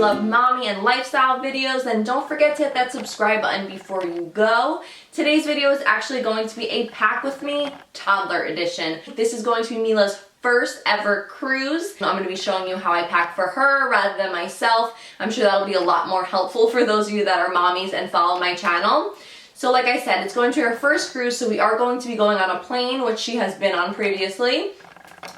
love mommy and lifestyle videos, then don't forget to hit that subscribe button before you go. Today's video is actually going to be a pack with me toddler edition. This is going to be Mila's first ever cruise. I'm going to be showing you how I pack for her rather than myself. I'm sure that'll be a lot more helpful for those of you that are mommies and follow my channel. So like I said, it's going to be her first cruise, so we are going to be going on a plane, which she has been on previously.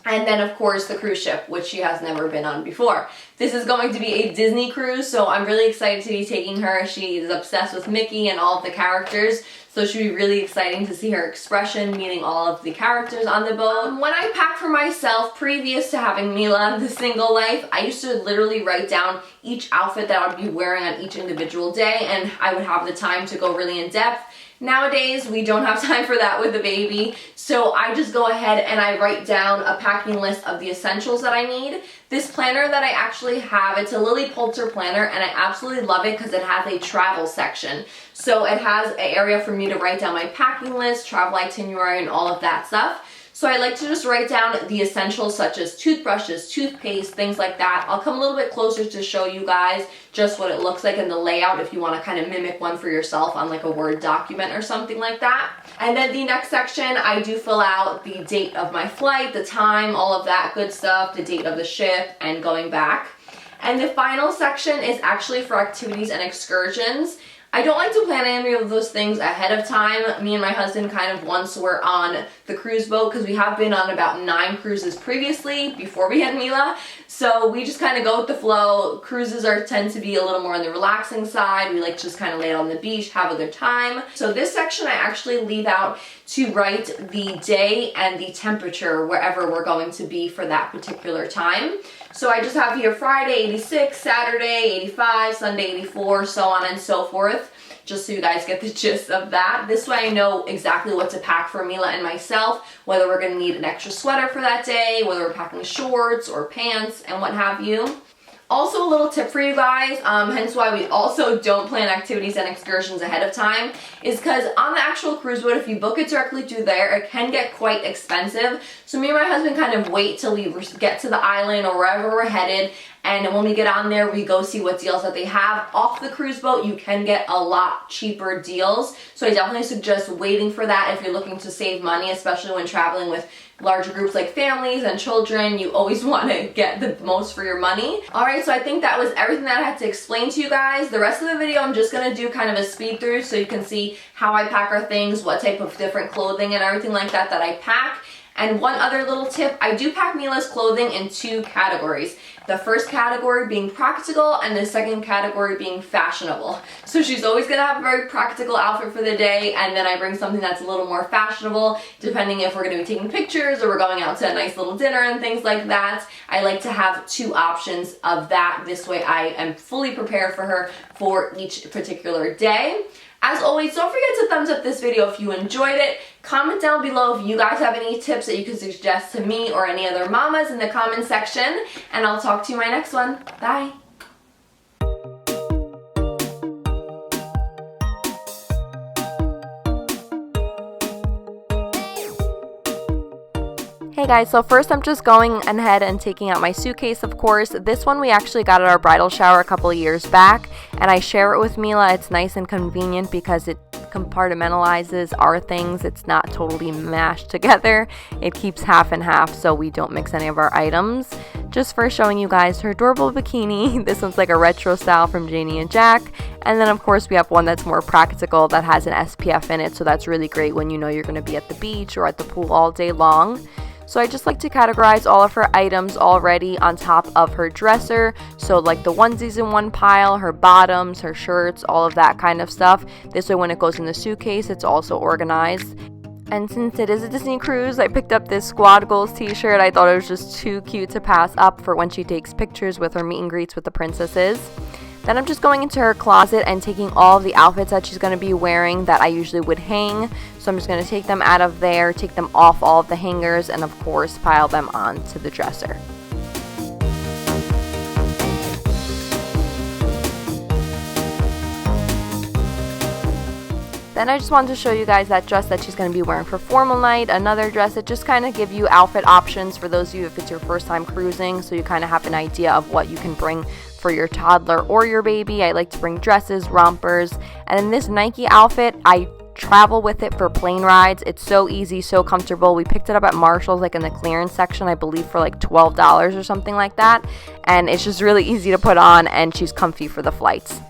And then of course the cruise ship, which she has never been on before. This is going to be a Disney cruise, so I'm really excited to be taking her. She is obsessed with Mickey and all of the characters, so it should be really exciting to see her expression meeting all of the characters on the boat. When I packed for myself previous to having Mila, the single life, I used to literally write down each outfit that I would be wearing on each individual day, and I would have the time to go really in depth. Nowadays, we don't have time for that with the baby, so I just go ahead and I write down a packing list of the essentials that I need. This planner that I actually have, it's a Lily Pulitzer planner, and I absolutely love it because it has a travel section. So it has an area for me to write down my packing list, travel itinerary, and all of that stuff. So I like to just write down the essentials such as toothbrushes, toothpaste, things like that. I'll come a little bit closer to show you guys just what it looks like in the layout if you want to kind of mimic one for yourself on like a Word document or something like that. And then the next section, I do fill out the date of my flight, the time, all of that good stuff, the date of the ship, and going back. And the final section is actually for activities and excursions. I don't like to plan any of those things ahead of time. Me and my husband kind of once were on the cruise boat because we have been on about 9 cruises previously before we had Mila. So we just kind of go with the flow. Cruises tend to be a little more on the relaxing side. We like to just kind of lay out on the beach, have a good time. So this section I actually leave out to write the day and the temperature wherever we're going to be for that particular time. So I just have here Friday 86, Saturday 85, Sunday 84, so on and so forth, just so you guys get the gist of that. This way I know exactly what to pack for Mila and myself, whether we're going to need an extra sweater for that day, whether we're packing shorts or pants and what have you. Also a little tip for you guys, hence why we also don't plan activities and excursions ahead of time, is because on the actual cruise boat, if you book it directly through there, it can get quite expensive. So me and my husband kind of wait till we get to the island or wherever we're headed, and when we get on there, we go see what deals that they have. Off the cruise boat, you can get a lot cheaper deals, so I definitely suggest waiting for that if you're looking to save money, especially when traveling with larger groups like families and children. You always want to get the most for your money. Alright, so I think that was everything that I had to explain to you guys. The rest of the video I'm just going to do kind of a speed through so you can see how I pack our things, what type of different clothing and everything like that I pack. And one other little tip, I do pack Mila's clothing in 2 categories. The first category being practical and the second category being fashionable. So she's always going to have a very practical outfit for the day, and then I bring something that's a little more fashionable depending if we're going to be taking pictures or we're going out to a nice little dinner and things like that. I like to have 2 options of that. This way I am fully prepared for her for each particular day. As always, don't forget to thumbs up this video if you enjoyed it. Comment down below if you guys have any tips that you could suggest to me or any other mamas in the comment section. And I'll talk to you in my next one. Bye. Hey guys, so first I'm just going ahead and taking out my suitcase, of course. This one we actually got at our bridal shower a couple of years back, and I share it with Mila. It's nice and convenient because it compartmentalizes our things. It's not totally mashed together. It keeps half and half so we don't mix any of our items. Just for showing you guys her adorable bikini. This one's like a retro style from Janie and Jack. And then of course we have one that's more practical that has an SPF in it, so that's really great when you know you're going to be at the beach or at the pool all day long. So I just like to categorize all of her items already on top of her dresser. So like the onesies in one pile, her bottoms, her shirts, all of that kind of stuff. This way when it goes in the suitcase, it's also organized. And since it is a Disney cruise, I picked up this Squad Goals t-shirt. I thought it was just too cute to pass up for when she takes pictures with her meet and greets with the princesses. Then I'm just going into her closet and taking all of the outfits that she's going to be wearing that I usually would hang. So I'm just going to take them out of there, take them off all of the hangers, and of course pile them onto the dresser. Then I just wanted to show you guys that dress that she's going to be wearing for formal night, another dress that just kind of give you outfit options for those of you if it's your first time cruising, so you kind of have an idea of what you can bring for your toddler or your baby. I like to bring dresses, rompers, and then this Nike outfit, I travel with it for plane rides. It's so easy, so comfortable. We picked it up at Marshall's, like in the clearance section, I believe for like $12 or something like that, and it's just really easy to put on, and she's comfy for the flights.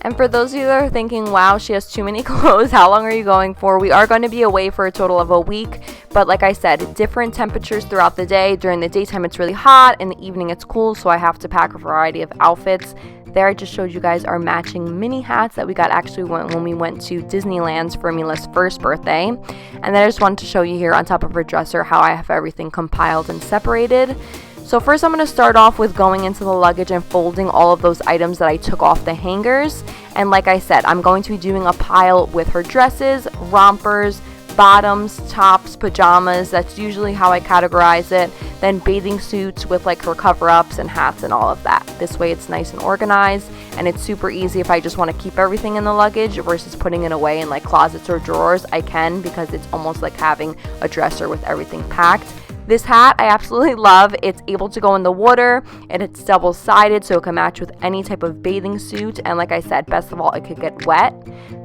And for those of you that are thinking, wow, she has too many clothes, how long are you going for? We are going to be away for a total of a week, but like I said, different temperatures throughout the day. During the daytime, it's really hot. In the evening, it's cool, so I have to pack a variety of outfits. There, I just showed you guys our matching mini hats that we got actually when we went to Disneyland's for Mila's first birthday. And then I just wanted to show you here on top of her dresser how I have everything compiled and separated. So first I'm going to start off with going into the luggage and folding all of those items that I took off the hangers. And like I said, I'm going to be doing a pile with her dresses, rompers, bottoms, tops, pajamas. That's usually how I categorize it. Then bathing suits with like her cover-ups and hats and all of that. This way it's nice and organized, and it's super easy if I just want to keep everything in the luggage versus putting it away in like closets or drawers. I can, because it's almost like having a dresser with everything packed. This hat I absolutely love. It's able to go in the water, and it's double-sided so it can match with any type of bathing suit, and like I said, best of all, it could get wet.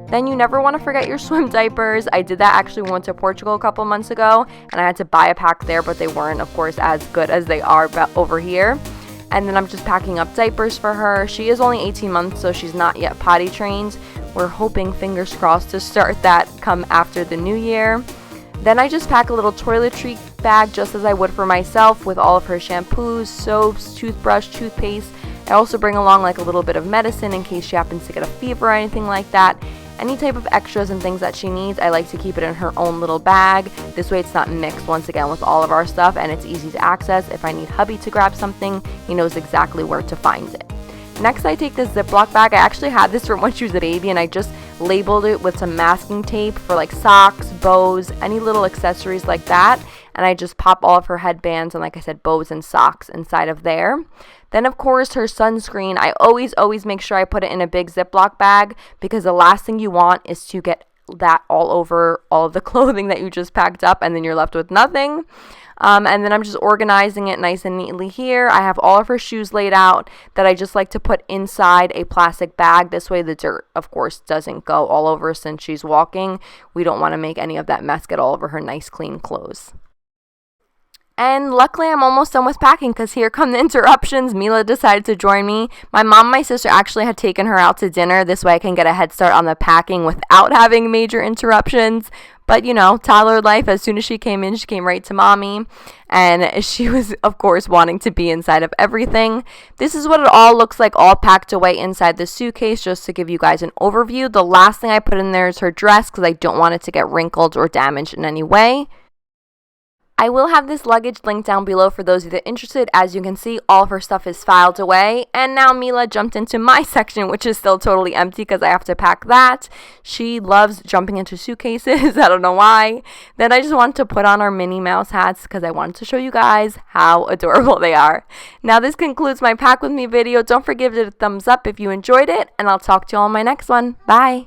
Then you never want to forget your swim diapers. I did that actually when we went to Portugal a couple months ago, and I had to buy a pack there, but they weren't, of course, as good as they are over here. And then I'm just packing up diapers for her. She is only 18 months, so she's not yet potty trained. We're hoping, fingers crossed, to start that come after the new year. Then I just pack a little toiletry bag just as I would for myself with all of her shampoos, soaps, toothbrush, toothpaste. I also bring along like a little bit of medicine in case she happens to get a fever or anything like that. Any type of extras and things that she needs, I like to keep it in her own little bag. This way it's not mixed once again with all of our stuff, and it's easy to access. If I need hubby to grab something, he knows exactly where to find it. Next, I take this Ziploc bag. I actually had this from when she was a baby, and I just labeled it with some masking tape for like socks, bows, any little accessories like that. And I just pop all of her headbands and, like I said, bows and socks inside of there. Then, of course, her sunscreen. I always make sure I put it in a big Ziploc bag, because the last thing you want is to get that all over all of the clothing that you just packed up, and then you're left with nothing. And then I'm just organizing it nice and neatly here. I have all of her shoes laid out that I just like to put inside a plastic bag. This way the dirt, of course, doesn't go all over since she's walking. We don't want to make any of that mess get all over her nice clean clothes. And luckily, I'm almost done with packing, because here come the interruptions. Mila decided to join me. My mom and my sister actually had taken her out to dinner. This way I can get a head start on the packing without having major interruptions. But, you know, toddler life, as soon as she came in, she came right to mommy. And she was, of course, wanting to be inside of everything. This is what it all looks like, all packed away inside the suitcase, just to give you guys an overview. The last thing I put in there is her dress, because I don't want it to get wrinkled or damaged in any way. I will have this luggage linked down below for those of you that are interested. As you can see, all of her stuff is filed away. And now Mila jumped into my section, which is still totally empty because I have to pack that. She loves jumping into suitcases. I don't know why. Then I just wanted to put on our Minnie Mouse hats because I wanted to show you guys how adorable they are. Now this concludes my Pack With Me video. Don't forget to give it a thumbs up if you enjoyed it, and I'll talk to you all in my next one. Bye!